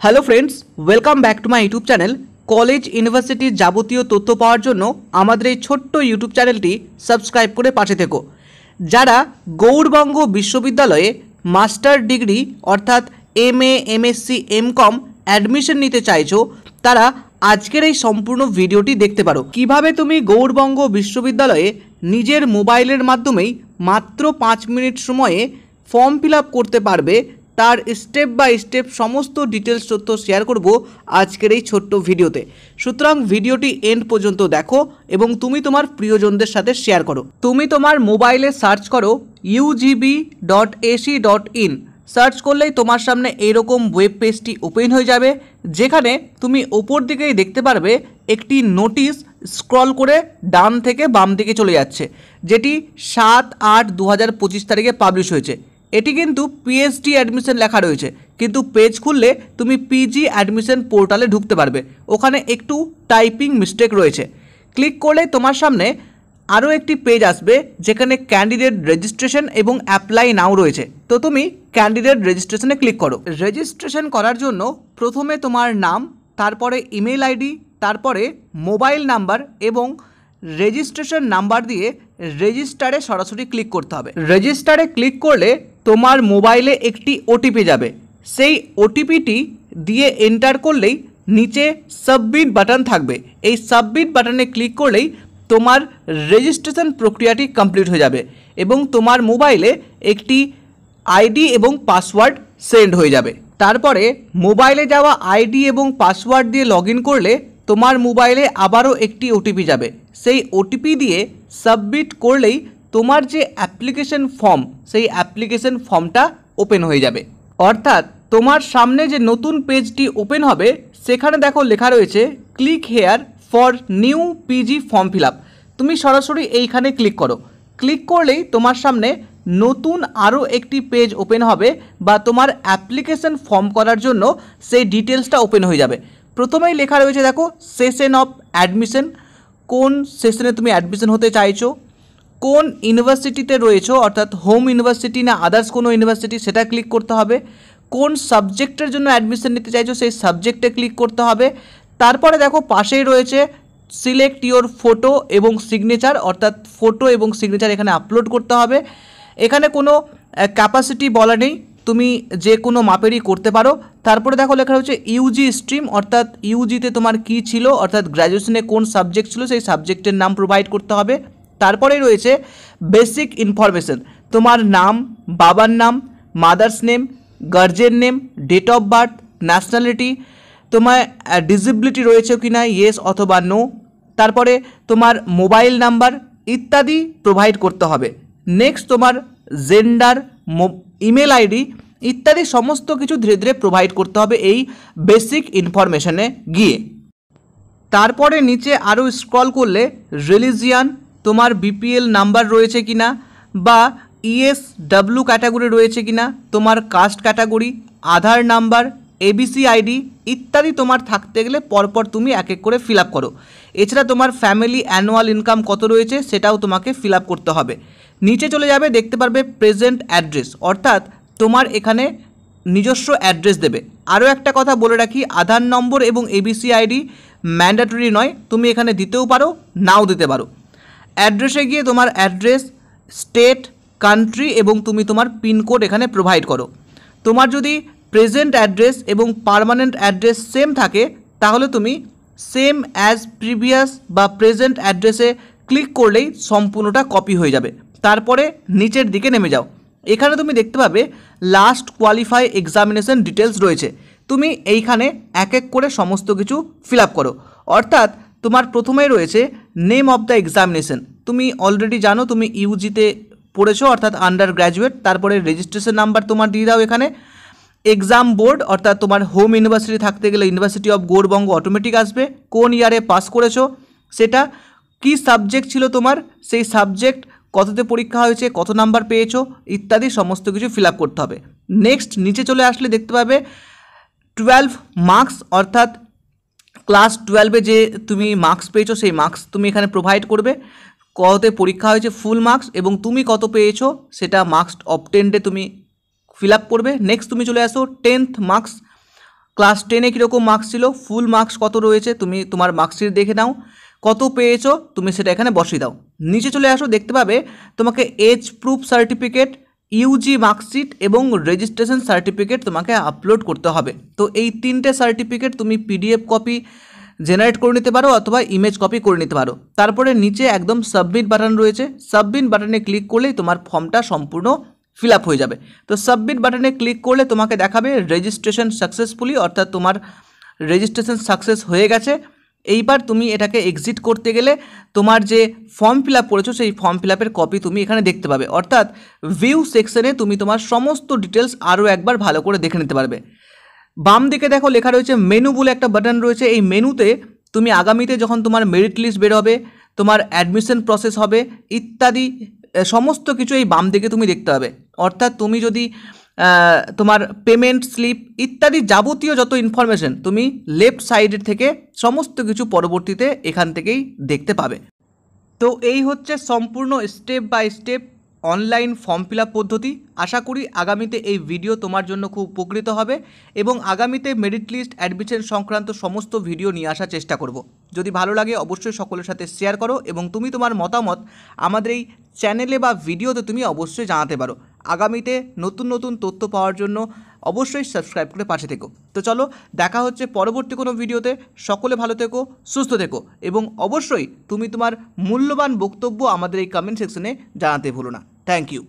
Hello friends, welcome back to my YouTube channel. College ইউনিভার্সিটির যাবতীয় তথ্য পাওয়ার জন্য আমাদের এই ছোট্ট ইউটিউব চ্যানেলটি সাবস্ক্রাইব করে পাশে থেকো। যারা গৌড়বঙ্গ বিশ্ববিদ্যালয়ে মাস্টার ডিগ্রি অর্থাৎ MA, MSc, MCom অ্যাডমিশন নিতে চাইছো, তারা আজকের এই সম্পূর্ণ ভিডিওটি দেখতে পারো। কিভাবে তুমি গৌড়বঙ্গ বিশ্ববিদ্যালয়ে নিজের মোবাইলের মাধ্যমেই মাত্র 5 মিনিট সময়ে ফর্ম ফিল আপ করতে পারবে, তার স্টেপ বাই স্টেপ সমস্ত ডিটেলস তথ্য শেয়ার করব আজকের এই ছোট্ট ভিডিওতে। সুতরাং ভিডিওটি এন্ড পর্যন্ত দেখো এবং তুমি তোমার প্রিয়জনদের সাথে শেয়ার করো। তুমি তোমার মোবাইলে সার্চ করো ugb.ac.in। সার্চ করলেই তোমার সামনে এইরকম ওয়েব পেজটি ওপেন হয়ে যাবে, যেখানে তুমি ওপর দিকেই দেখতে পারবে একটি নোটিশ স্ক্রল করে ডান থেকে বাম দিকে চলে যাচ্ছে, যেটি 7/8/2025 তারিখে পাবলিশ হয়েছে। এটি কিন্তু PhD অ্যাডমিশন লেখা রয়েছে, কিন্তু পেজ খুললে তুমি PG অ্যাডমিশন পোর্টালে ঢুকতে পারবে। ওখানে একটু টাইপিং মিস্টেক রয়েছে। ক্লিক করলে তোমার সামনে আরও একটি পেজ আসবে, যেখানে ক্যান্ডিডেট রেজিস্ট্রেশন এবং অ্যাপ্লাই নাও রয়েছে। তো তুমি ক্যান্ডিডেট রেজিস্ট্রেশনে ক্লিক করো। রেজিস্ট্রেশন করার জন্য প্রথমে তোমার নাম, তারপরে ইমেল আইডি, তারপরে মোবাইল নাম্বার এবং রেজিস্ট্রেশন নাম্বার দিয়ে রেজিস্টারে সরাসরি ক্লিক করতে হবে। রেজিস্টারে ক্লিক করলে তোমার মোবাইলে একটি ওটিপি যাবে। সেই ওটিপিটি দিয়ে এন্টার করলেই নিচে সাবমিট বাটন থাকবে। এই সাবমিট বাটনে ক্লিক করলেই তোমার রেজিস্ট্রেশন প্রক্রিয়াটি কমপ্লিট হয়ে যাবে এবং তোমার মোবাইলে একটি আইডি এবং পাসওয়ার্ড সেন্ড হয়ে যাবে। তারপরে মোবাইলে যাওয়া আইডি এবং পাসওয়ার্ড দিয়ে লগ ইন করলে তোমার মোবাইলে আবারও একটি ওটিপি যাবে। সেই ওটিপি দিয়ে সাবমিট করলেই তোমার যে অ্যাপ্লিকেশন ফর্ম, সেই অ্যাপ্লিকেশন ফর্মটা ওপেন হয়ে যাবে। অর্থাৎ তোমার সামনে যে নতুন পেজটি ওপেন হবে, সেখানে দেখো লেখা রয়েছে click here for new PG form fill up. তুমি সরাসরি এইখানে ক্লিক করো। ক্লিক করলেই তোমার সামনে নতুন আরও একটি পেজ ওপেন হবে, বা তোমার অ্যাপ্লিকেশন ফর্ম করার জন্য সেই ডিটেলসটা ওপেন হয়ে যাবে। প্রথমেই লেখা রয়েছে দেখো সেশন অফ অ্যাডমিশন, কোন সেশনে তুমি অ্যাডমিশন হতে চাইছো, কোন ইউনিভার্সিটিতে রয়েছো অর্থাৎ হোম ইউনিভার্সিটি না আদার্স কোনো ইউনিভার্সিটি, সেটা ক্লিক করতে হবে। কোন সাবজেক্টের জন্য অ্যাডমিশন নিতে চাইছো সেই সাবজেক্টে ক্লিক করতে হবে। তারপরে দেখো পাশেই রয়েছে সিলেক্ট ইওর ফটো এবং সিগনেচার, অর্থাৎ ফটো এবং সিগনেচার এখানে আপলোড করতে হবে। এখানে কোনো ক্যাপাসিটি বলা নেই, তুমি যে কোনো মাপেরই করতে পারো। তারপরে দেখো লেখা রয়েছে ইউজি স্ট্রিম, অর্থাৎ ইউজিতে তোমার কী ছিল, অর্থাৎ গ্র্যাজুয়েশনে কোন সাবজেক্ট ছিল সেই সাবজেক্টের নাম প্রোভাইড করতে হবে। তারপরে রয়েছে বেসিক ইনফরমেশন, তোমার নাম, বাবার নাম, mother's name, guardian name, date of birth, nationality, তোমার ডিসেবিলিটি রয়েছে কি না, ইয়েস অথবা নো, তারপরে তোমার মোবাইল নাম্বার ইত্যাদি প্রোভাইড করতে হবে। নেক্সট তোমার জেন্ডার, ইমেল আইডি ইত্যাদি সমস্ত কিছু ধীরে ধীরে প্রোভাইড করতে হবে এই বেসিক ইনফরমেশনে গিয়ে। তারপরে নিচে আরও স্ক্রল করলে রিলিজিয়ান, তোমার BPL নাম্বার রয়েছে কিনা, বা ESW ক্যাটাগরি রয়েছে কিনা, তোমার কাস্ট ক্যাটাগরি, আধার নাম্বার, ABC আইডি ইত্যাদি তোমার থাকতে গেলে পরপর তুমি এক এক করে ফিল আপ করো। এছাড়া তোমার ফ্যামিলি অ্যানুয়াল ইনকাম কত রয়েছে সেটাও তোমাকে ফিল আপ করতে হবে। নিচে চলে যাবে, দেখতে পারবে প্রেজেন্ট অ্যাড্রেস, অর্থাৎ তোমার এখানে নিজস্ব অ্যাড্রেস দেবে। আরও একটা কথা বলে রাখি, আধার নম্বর এবং ABC আইডি ম্যান্ডেটরি নয়, তুমি এখানে দিতেও পারো নাও দিতে পারো। অ্যাড্রেসে গিয়ে তোমার অ্যাড্রেস, স্টেট, কান্ট্রি এবং তুমি তোমার পিনকোড এখানে প্রোভাইড করো। তোমার যদি প্রেজেন্ট অ্যাড্রেস এবং পার্মানেন্ট অ্যাড্রেস সেম থাকে, তাহলে তুমি সেম অ্যাজ প্রিভিয়াস বা প্রেজেন্ট অ্যাড্রেসে ক্লিক করলেই সম্পূর্ণটা কপি হয়ে যাবে। তারপরে নিচের দিকে নেমে যাও, এখানে তুমি দেখতে পাবে লাস্ট কোয়ালিফাই এক্সামিনেশন ডিটেলস রয়েছে। তুমি এইখানে এক এক করে সমস্ত কিছু ফিল আপ করো। অর্থাৎ তোমার প্রথমেই রয়েছে নেম অফ দ্য এক্সামিনেশন, তুমি অলরেডি জানো তুমি ইউজিতে পড়েছো অর্থাৎ আন্ডার গ্র্যাজুয়েট। তারপরে রেজিস্ট্রেশন নাম্বার তোমার দিয়ে দাও এখানে। এক্সাম বোর্ড, অর্থাৎ তোমার হোম ইউনিভার্সিটি থাকতে গেলে ইউনিভার্সিটি অফ গৌড়বঙ্গ অটোমেটিক আসবে। কোন ইয়ারে পাস করেছো সেটা, কি সাবজেক্ট ছিল তোমার, সেই সাবজেক্ট কততে পরীক্ষা হয়েছে, কত নাম্বার পেয়েছো ইত্যাদি সমস্ত কিছু ফিল আপ করতে হবে। নেক্সট নিচে চলে আসলে দেখতে পাবে 12 মার্কস, অর্থাৎ ক্লাস 12-এ যে তুমি মার্কস পেয়েছো সেই মার্কস তুমি এখানে প্রোভাইড করবে। কততে পরীক্ষা হয়েছে ফুল মার্কস এবং তুমি কত পেয়েছো সেটা মার্কস অবটেন্ডে তুমি ফিল আপ করবে। নেক্সট তুমি চলে আসো 10th মার্কস, ক্লাস 10-এ কীরকম মার্কস ছিল, ফুল মার্কস কত রয়েছে তুমি তোমার মার্কশিট দেখে নাও, কত পেয়েছো তুমি সেটা এখানে বসিয়ে দাও। নিচে চলে আসো, দেখতে পাবে তোমাকে age proof certificate, UG marksheet এবং রেজিস্ট্রেশন সার্টিফিকেট তোমাকে আপলোড করতে হবে। তো এই 3টে সার্টিফিকেট তুমি পিডিএফ কপি জেনারেট করে নিতে পারো অথবা ইমেজ কপি করে নিতে পারো। তারপরে নিচে একদম সাবমিট বাটন রয়েছে, সাবমিট বাটনে ক্লিক করলেই তোমার ফর্মটা সম্পূর্ণ ফিল আপ হয়ে যাবে। তো সাবমিট বাটনে ক্লিক করলে তোমাকে দেখাবে রেজিস্ট্রেশন সাকসেসফুলি, অর্থাৎ তোমার রেজিস্ট্রেশন সাকসেস হয়ে গেছে। এইবার তুমি এটাকে এক্সিট করতে গেলে তোমার যে ফর্ম ফিল আপ করেছো সেই ফর্ম ফিল আপের কপি তুমি এখানে দেখতে পাবে, অর্থাৎ ভিউ সেকশনে তুমি তোমার সমস্ত ডিটেলস আরও একবার ভালো করে দেখে নিতে পারবে। বাম দিকে দেখো লেখা রয়েছে মেনু বলে একটা বাটন রয়েছে, এই মেনুতে তুমি আগামীতে যখন তোমার মেরিট লিস্ট বের হবে, তোমার অ্যাডমিশন প্রসেস হবে ইত্যাদি সমস্ত কিছু এই বাম দিকে তুমি দেখতে পাবে। অর্থাৎ তুমি যদি তোমার পেমেন্ট স্লিপ ইত্যাদি যাবতীয় যত ইনফরমেশন তুমি লেফট সাইডের থেকে সমস্ত কিছু পরবর্তীতে এখান থেকেই দেখতে পাবে। তো এই হচ্ছে সম্পূর্ণ step by step online form fill up পদ্ধতি। আশা করি আগামীতে এই ভিডিও তোমার জন্য খুব উপকৃত হবে এবং আগামীতে মেরিট লিস্ট অ্যাডমিশন সংক্রান্ত সমস্ত ভিডিও নিয়ে আসার চেষ্টা করব। যদি ভালো লাগে অবশ্যই সকলের সাথে শেয়ার করো এবং তুমি তোমার মতামত আমাদের এই চ্যানেলে বা ভিডিওতে তুমি অবশ্যই জানাতে পারো। আগামীতে নতুন নতুন তথ্য পাওয়ার জন্য অবশ্যই সাবস্ক্রাইব করে পাশে থেকো। তো চলো দেখা হচ্ছে পরবর্তী কোনো ভিডিওতে। সকলে ভালো থেকো, সুস্থ থেকো এবং অবশ্যই তুমি তোমার মূল্যবান বক্তব্য আমাদের এই কমেন্ট সেকশনে জানাতে ভুলো না। Thank you.